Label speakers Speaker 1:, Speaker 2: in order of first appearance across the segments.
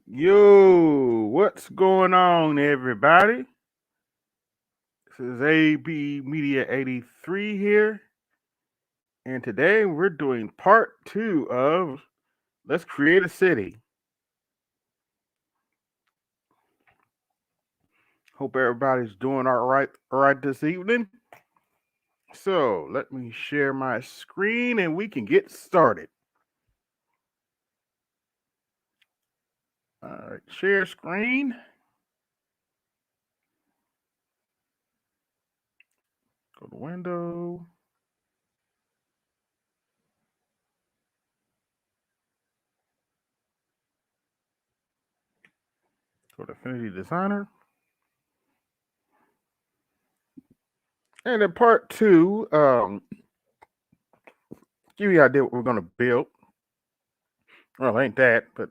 Speaker 1: Yo, what's going on, everybody? This is AB Media 83 here, and today we're doing part two of Let's Create a City. Hope everybody's doing all right this evening. So let me share my screen and we can get started. All right, share screen. Go to window. Go to Affinity Designer. And in part two, give you an idea what we're going to build. Well, ain't that, but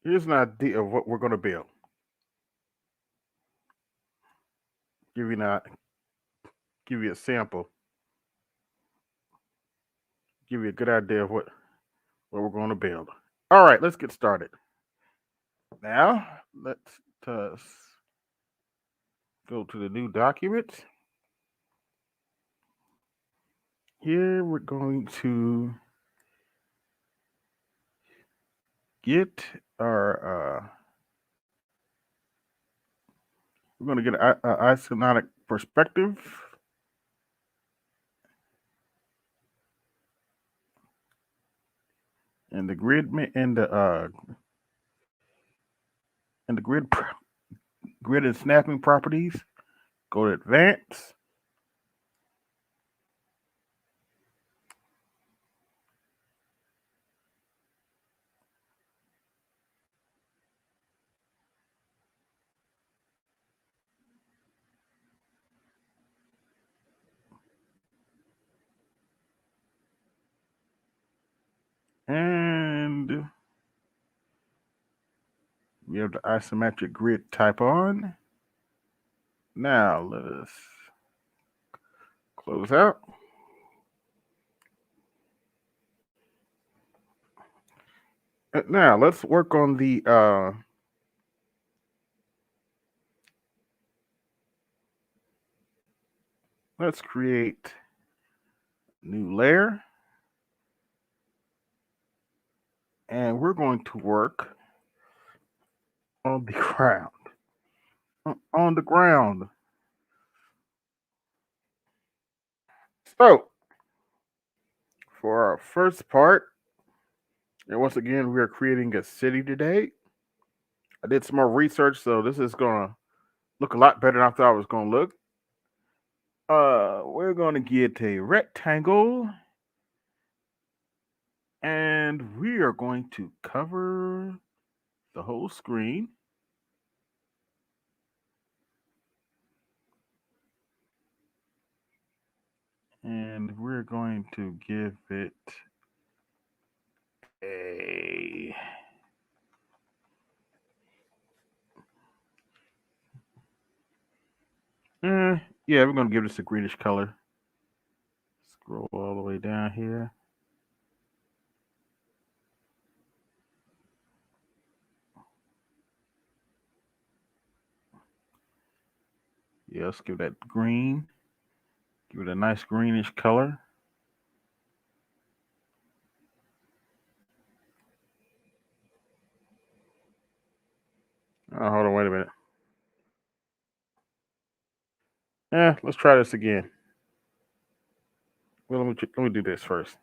Speaker 1: here's an idea of what we're going to build. Give you not give you a sample. Give you a good idea of what we're going to build. All right, let's get started. Now let's go to the new document. Here we're going to get our we're going to get an isometric perspective. And the grid and the grid and snapping properties. Go to advanced. And we have the isometric grid type on. Now let us close out. Now let's work on the let's create a new layer. And we're going to work on the ground. On the ground. So for our first part, and once again, we are creating a city today. I did some more research, so this is gonna look a lot better than I thought it was gonna look. We're gonna get a rectangle, and we are going to cover the whole screen. And we're going to give it a yeah, we're gonna give this a greenish color. Scroll all the way down here. Yeah, let's give that green. Give it a nice greenish color. Oh, hold on, wait a minute. Let's try this again. Well, let me do this first.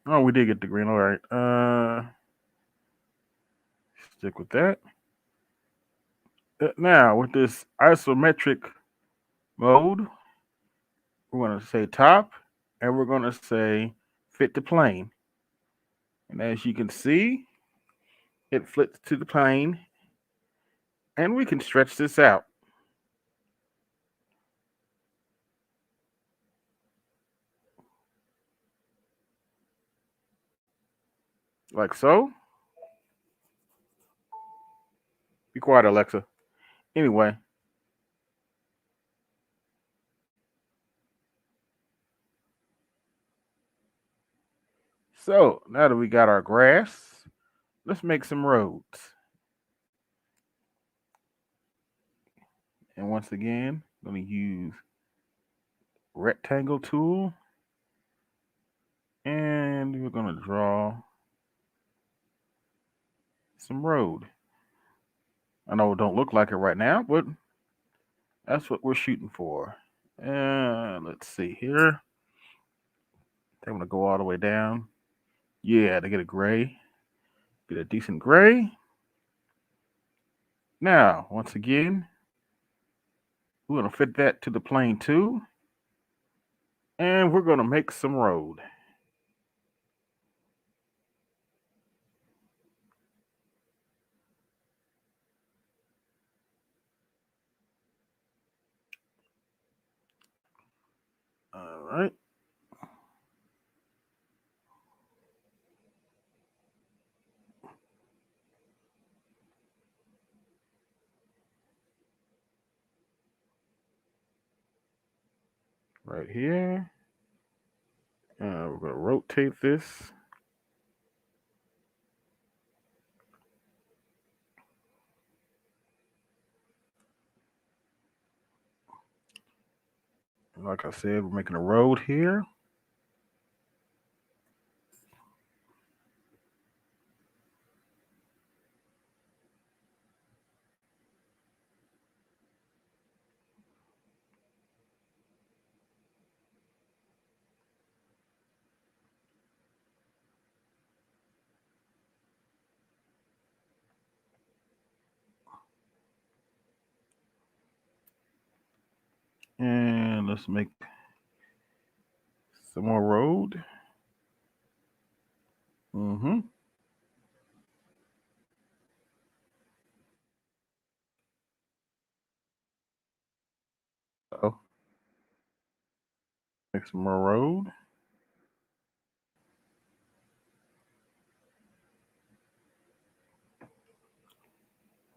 Speaker 1: Oh, we did get the green. All right. Stick with that. Now, with this isometric mode, we're going to say top, and we're going to say fit to plane. And as you can see, it flips to the plane, and we can stretch this out. Like so. Be quiet, Alexa. Anyway, So now that we got our grass, let's make some roads. And once again, I'm going to use rectangle tool, and we're going to draw some road. I know it don't look like it right now, but that's what we're shooting for. Let's see here. I'm going to go all the way down. Yeah, to get a gray. Get a decent gray. Now, once again, we're going to fit that to the plane too. And we're going to make some road. All right. Right here. We're going to rotate this. Like I said, we're making a road here. And let's make some more road. Mm-hmm. Oh, make some more road.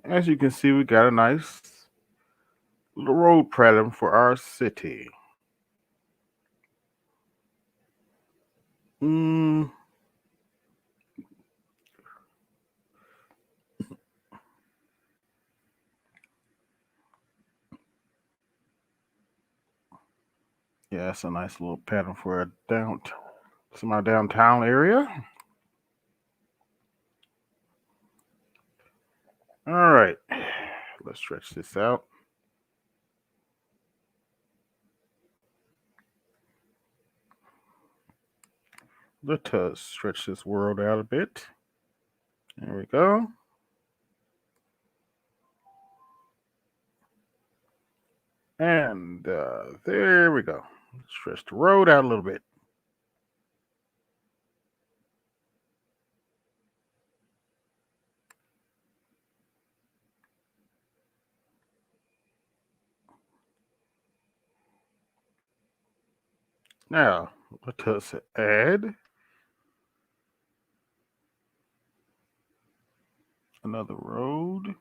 Speaker 1: As you can see, we got a nice little road pattern for our city. Mm, yeah, that's a nice little pattern for a downtown area. All right, let's stretch this out. Let us stretch this world out a bit. There we go. And there we go. Stretch the road out a little bit. Now, let us add another road.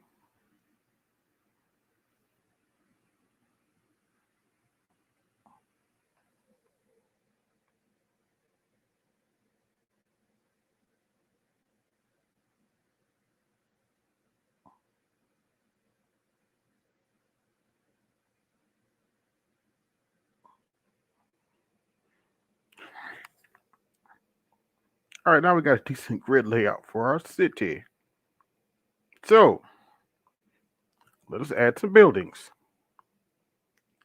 Speaker 1: All right, now we got a decent grid layout for our city. So, let us add some buildings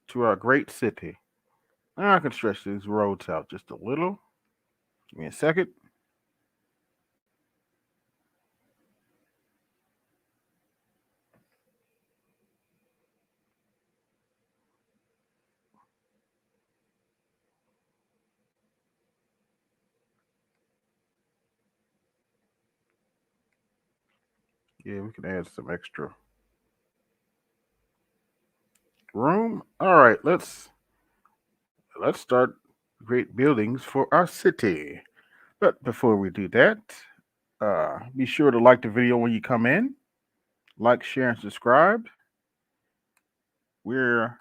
Speaker 1: to our great city. Now I can stretch these roads out just a little. Give me a second. Yeah, we can add some extra room. All right, let's start great buildings for our city. But before we do that, be sure to like the video when you come in. Like, share, and subscribe. We're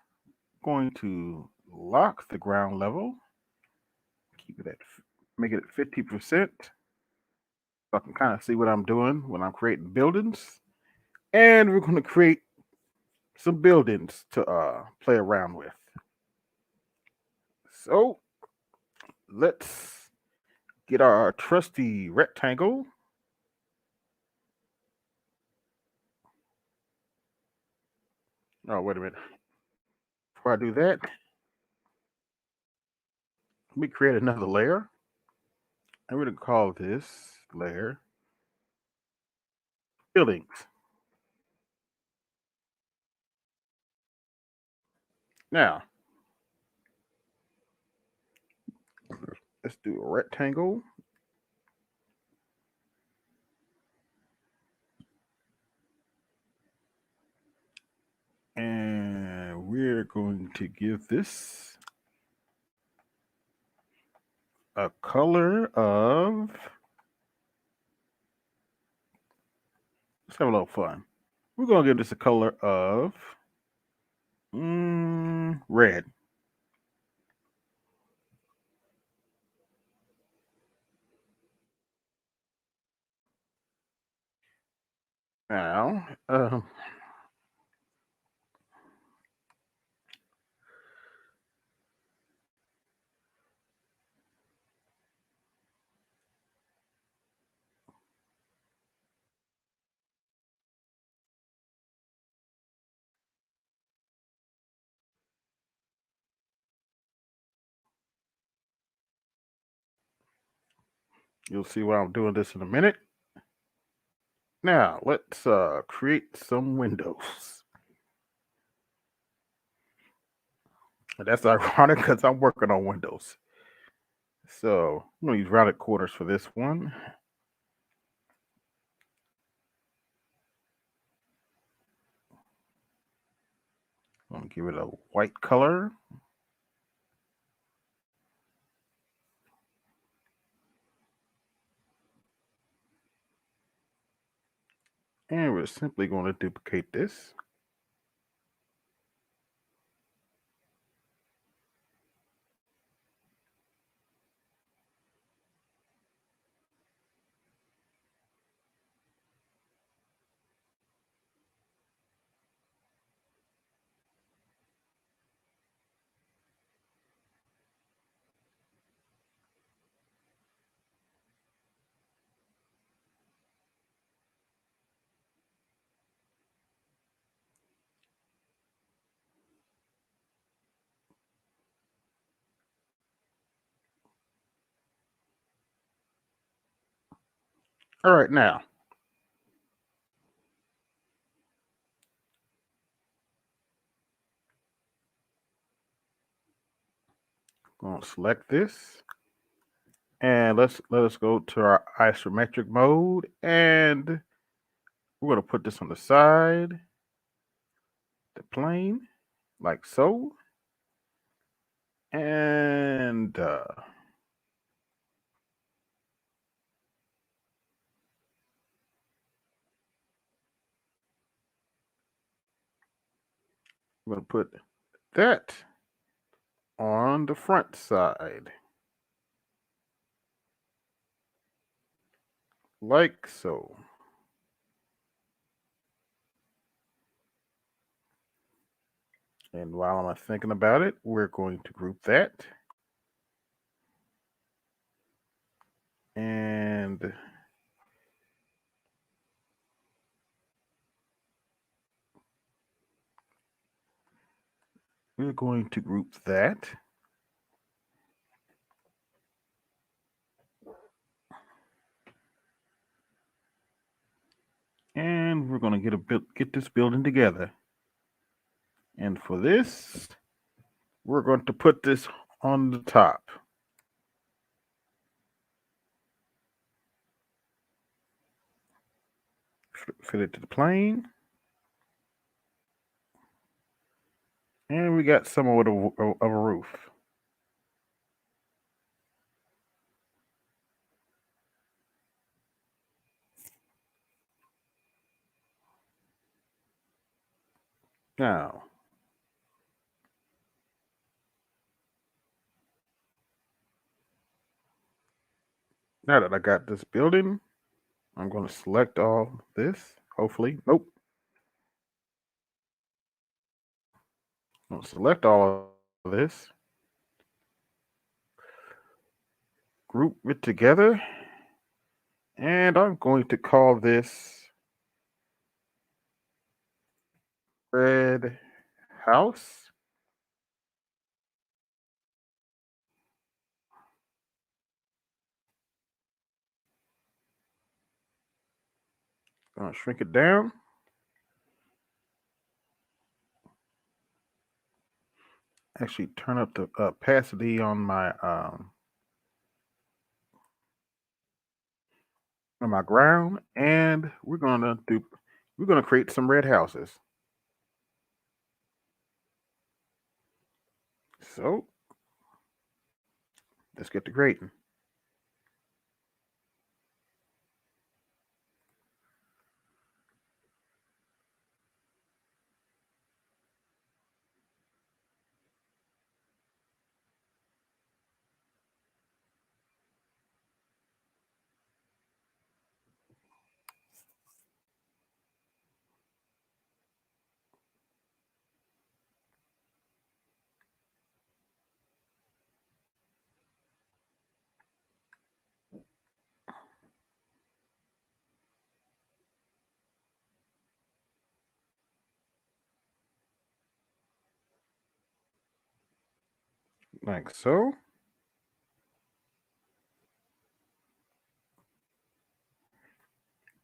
Speaker 1: going to lock the ground level. Keep it at make it 50%. So I can kind of see what I'm doing when I'm creating buildings. And we're going to create some buildings to play around with. So let's get our trusty rectangle. Oh, wait a minute. Before I do that, let me create another layer. I'm going to call this layer buildings. Now, let's do a rectangle. And we're going to give this a color of, let's have a little fun. We're going to give this a color of red. Now, you'll see why I'm doing this in a minute. Now, let's create some windows. And that's ironic because I'm working on windows. So I'm going to use rounded corners for this one. I'm going to give it a white color. And we're simply going to duplicate this. All right, now I'm going to select this. And let us go to our isometric mode, and we're going to put this on the side, the plane, like so. And we're going to put that on the front side, like so. And while I'm thinking about it, we're going to group that. And we're going to group that. And we're going to get this building together. And for this, we're going to put this on the top. Fit it to the plane. And we got somewhat of a roof. Now, Now that I got this building, I'm going to select all this. Hopefully, nope. I'm going to select all of this, group it together, and I'm going to call this red house. Gonna shrink it down. Actually, turn up the opacity on my ground, and we're gonna create some red houses. So let's get to creating. Like so.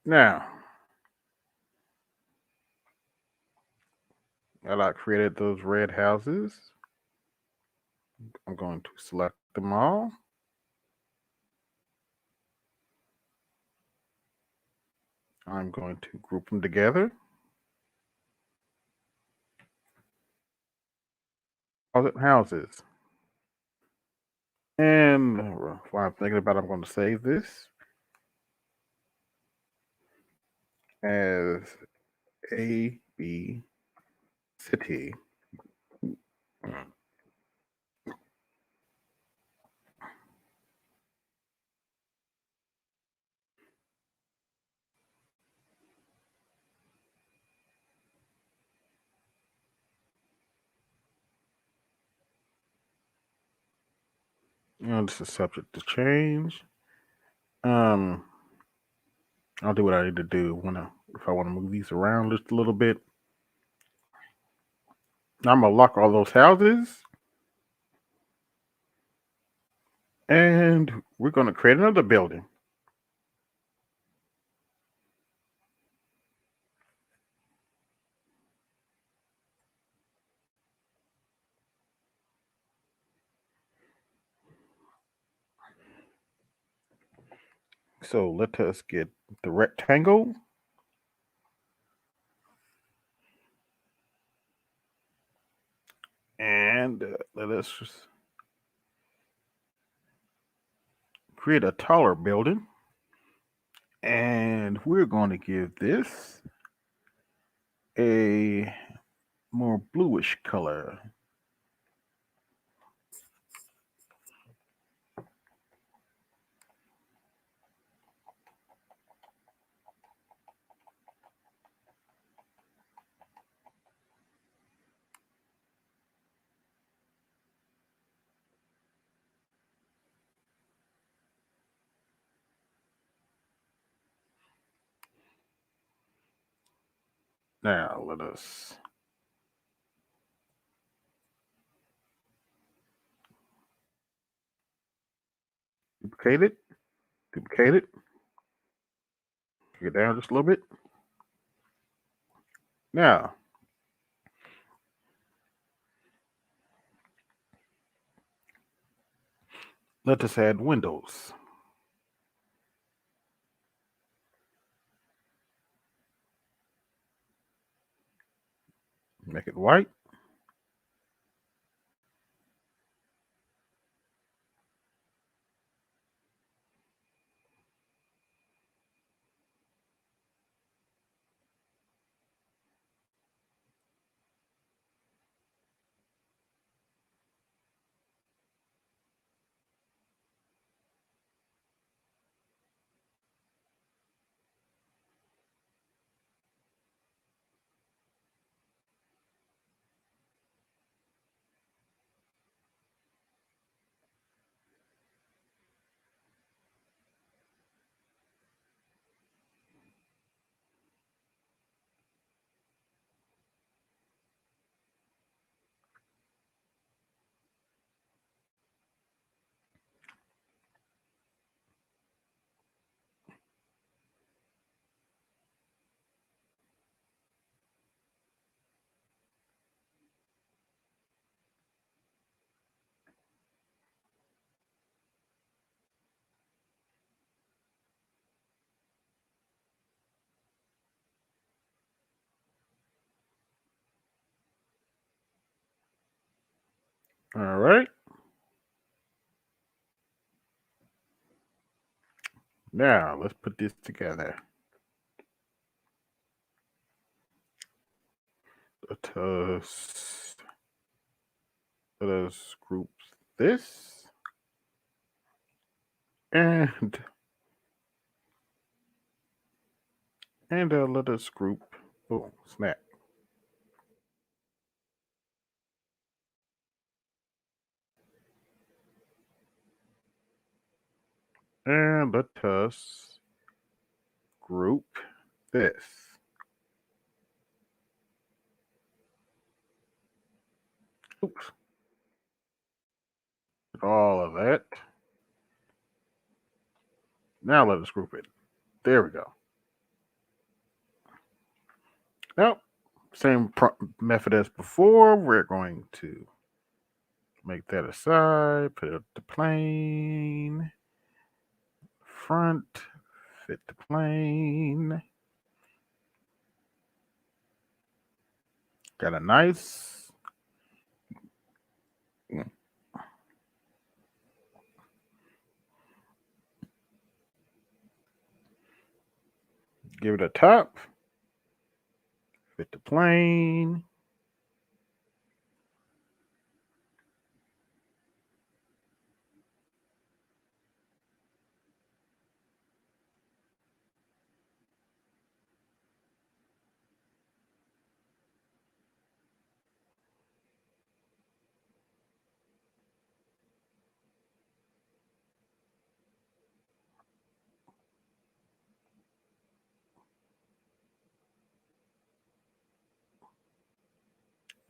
Speaker 1: Now that I created those red houses, I'm going to select them all. I'm going to group them together. Houses. And while I'm thinking about it, I'm going to save this as A B City. And this is subject to change. Um, I'll do what I need to do if I want to move these around just a little bit. I'm gonna lock all those houses, and we're gonna create another building. So let us get the rectangle. And let us create a taller building. And we're going to give this a more bluish color. Now let us duplicate it, duplicate it, get down just a little bit. Now, let us add windows. Make it white. All right. Now let's put this together. Let us let us group this and let us group. Oh snap! And let us group this. Oops! All of that. Now let us group it. There we go. Now, same method as before. We're going to make that aside, put it to plane, front, fit the plane. Got a nice, give it a top, fit the plane.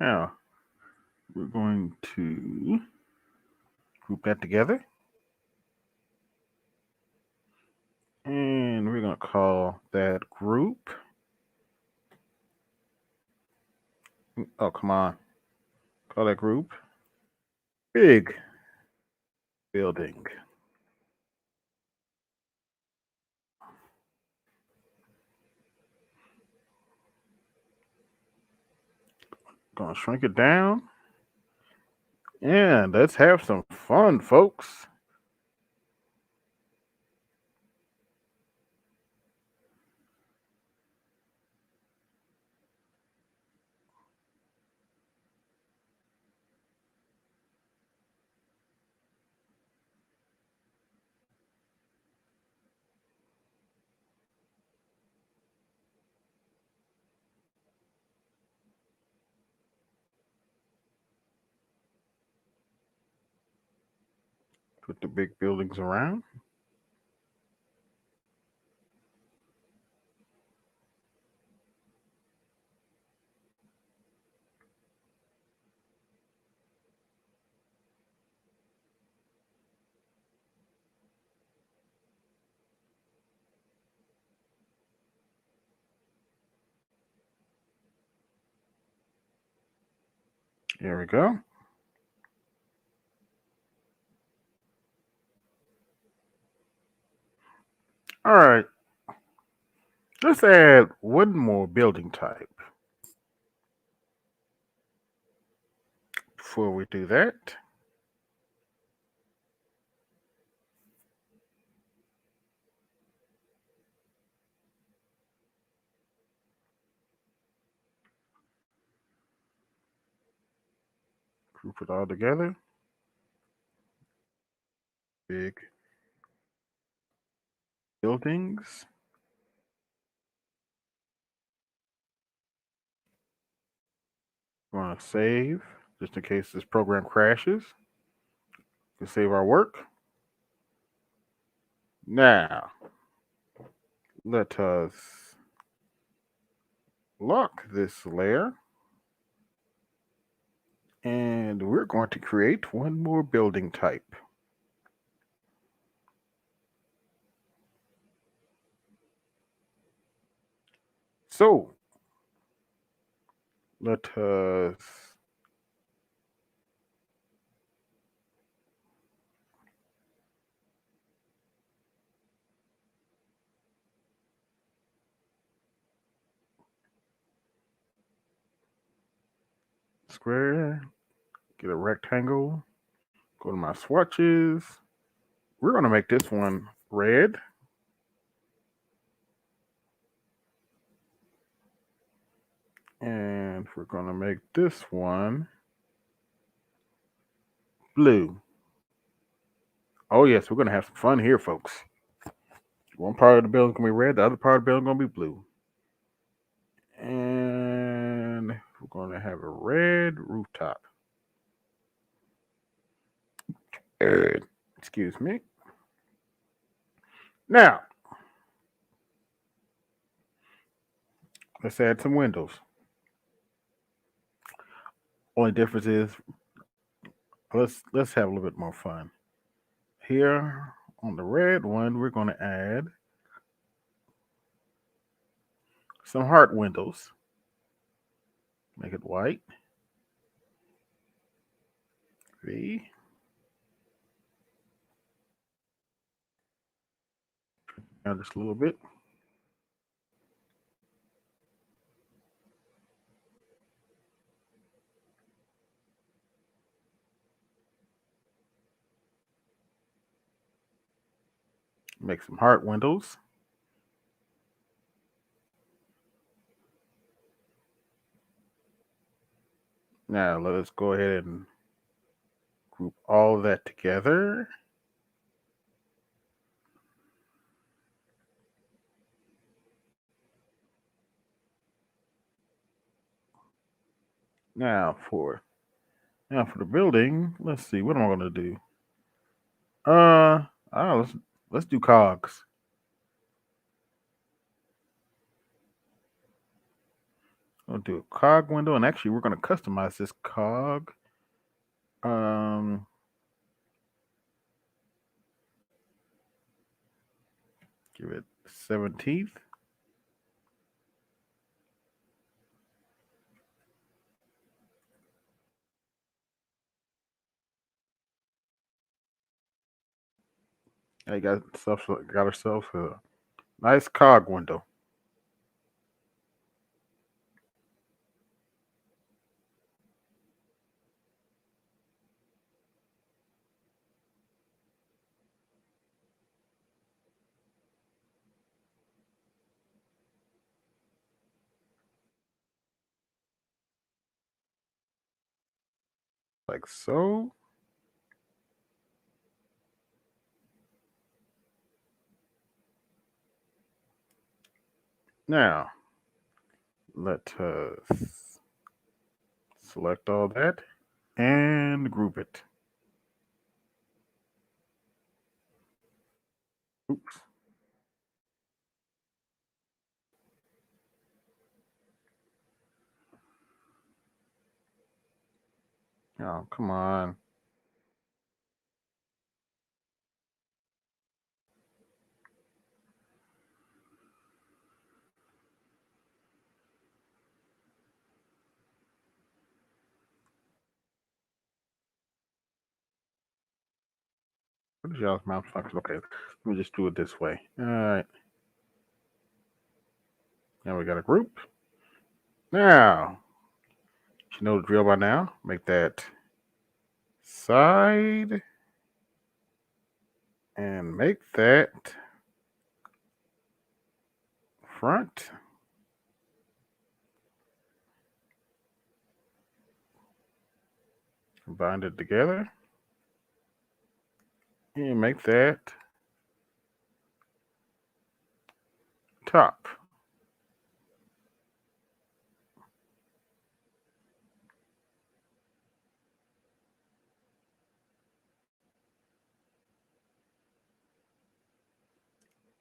Speaker 1: Now, we're going to group that together. And we're going to call that group. Oh, come on. Call that group big building. Gonna shrink it down. And let's have some fun, folks. Put the big buildings around. Here we go. All right. Let's add one more building type. Before we do that, group it all together. Big buildings. We're going to save just in case this program crashes. We save our work. Now, let us lock this layer. And we're going to create one more building type. So, let us square Get a rectangle. Go to my swatches. We're going to make this one red. And we're going to make this one blue. Oh, yes, we're going to have some fun here, folks. One part of the building is going to be red. The other part of the building is going to be blue. And we're going to have a red rooftop. Excuse me. Now, let's add some windows. Only difference is let's have a little bit more fun. Here on the red one, we're going to add some heart windows. Make it white. V. Now just a little bit. Make some heart windows. Now let us go ahead and group all of that together. Now for the building, let's see, what am I gonna do? Let's do cogs. I'll do a cog window, and actually we're gonna customize this cog. Um Give it 17th. I got ourselves a nice cog window. Like so. Now, let us select all that and group it. Oops. Oh, come on. What is y'all's mouse function? Okay, let me just do it this way. All right. Now we got a group. Now, you know the drill by now. Make that side and make that front. Bind it together and make that top.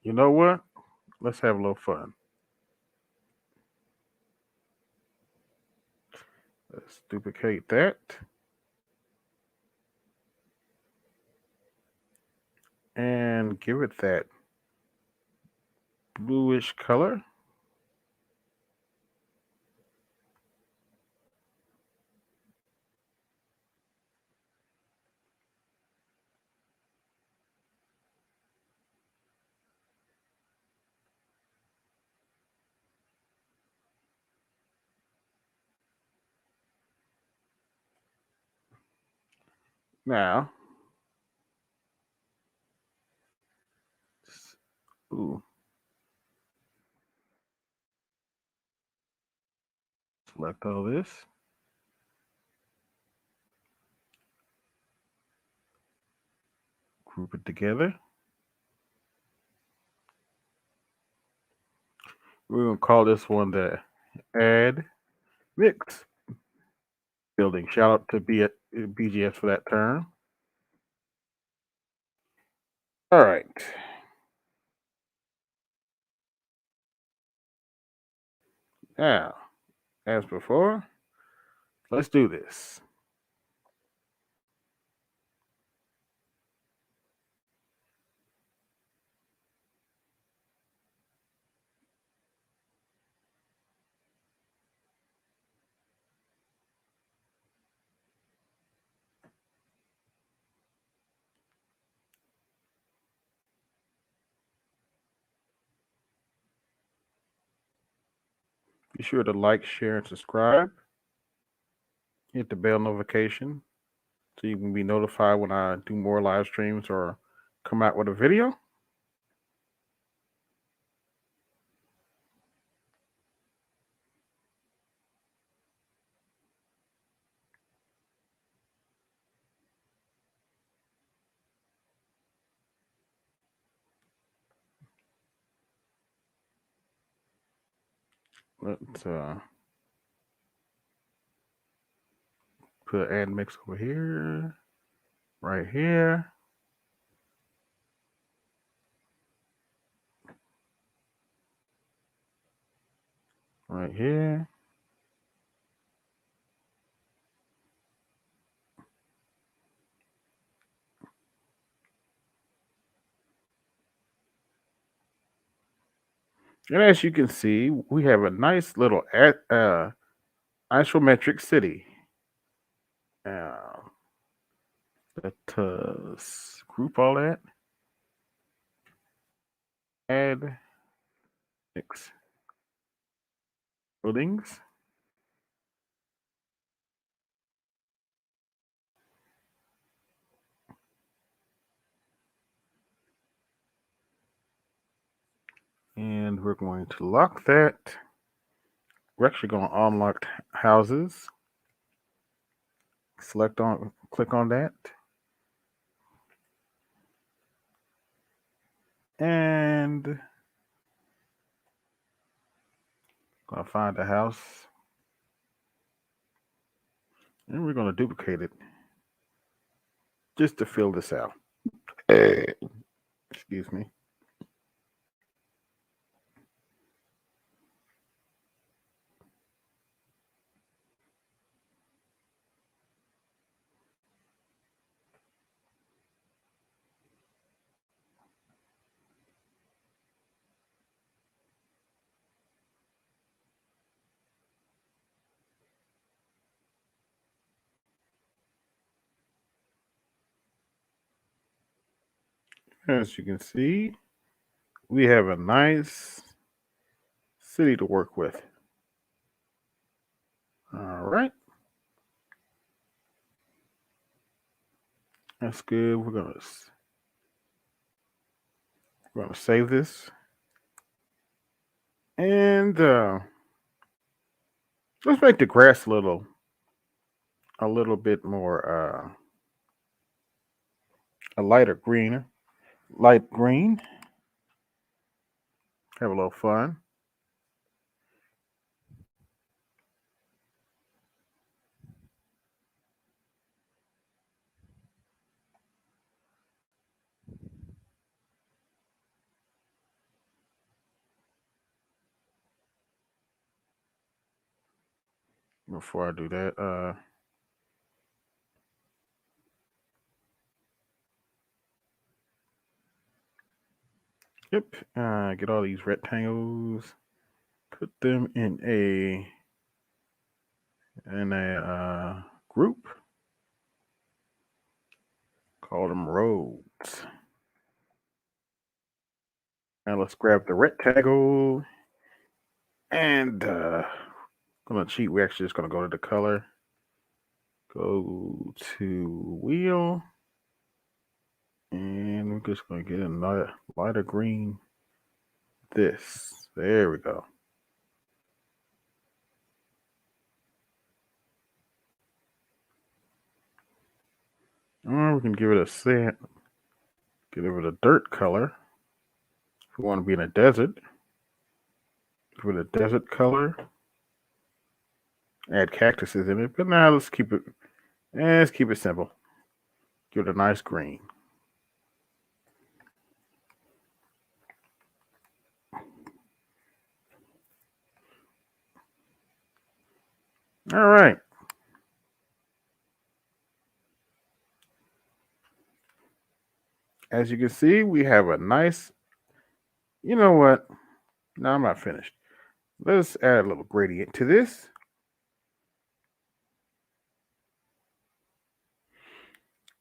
Speaker 1: You know what? Let's have a little fun. Let's duplicate that. And give it that bluish color. Now, ooh, select all this. Group it together. We're going to call this one the Add Mix Building. Shout out to BGS for that term. All right. Now, as before, let's do this. Be sure to like, share, and subscribe. Hit the bell notification so you can be notified when I do more live streams or come out with a video. Let's put add mix over here, right here, right here. And as you can see, we have a nice little isometric city. Let us group all that. Add mix buildings. And we're going to lock that. We're actually going to unlock houses. Click on that. And gonna find the house. And we're gonna duplicate it just to fill this out. Excuse me. As you can see, we have a nice city to work with. All right. That's good. We're gonna save this. And let's make the grass a little bit more a light green. Have a little fun. Before I do that, yep, get all these rectangles, put them in a group, call them roads. Now let's grab the rectangle and gonna cheat. We're actually just gonna go to the color Go to wheel. And we're just going to get a lighter green. This. There we go. Or we can give it a sand. Give it a dirt color. If we want to be in a desert. Give it a desert color. Add cactuses in it. But now let's keep it simple. Give it a nice green. All right. As you can see, we have a nice, you know what? No, I'm not finished. Let's add a little gradient to this.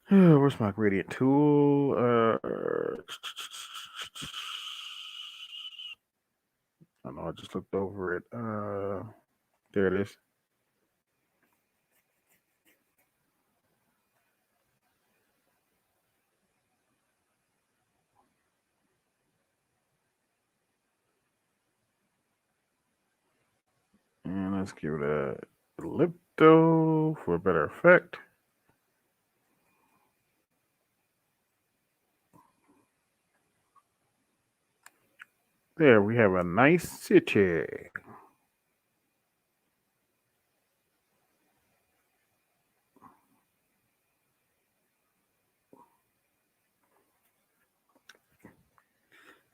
Speaker 1: Where's my gradient tool? I know I just looked over it. There it is. And let's give it a ellipto for a better effect. There, we have a nice city.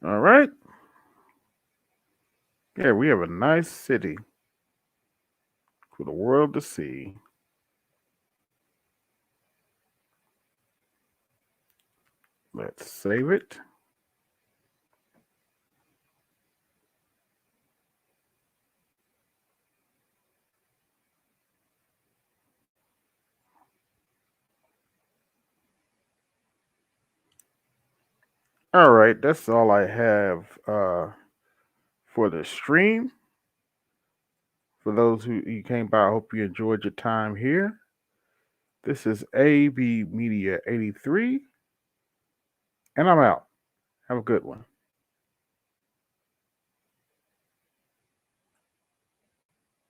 Speaker 1: All right. Yeah, we have a nice city for the world to see. Let's save it. All right, that's all I have for the stream. For those who came by, I hope you enjoyed your time here. This is AB Media 83, and I'm out. Have a good one.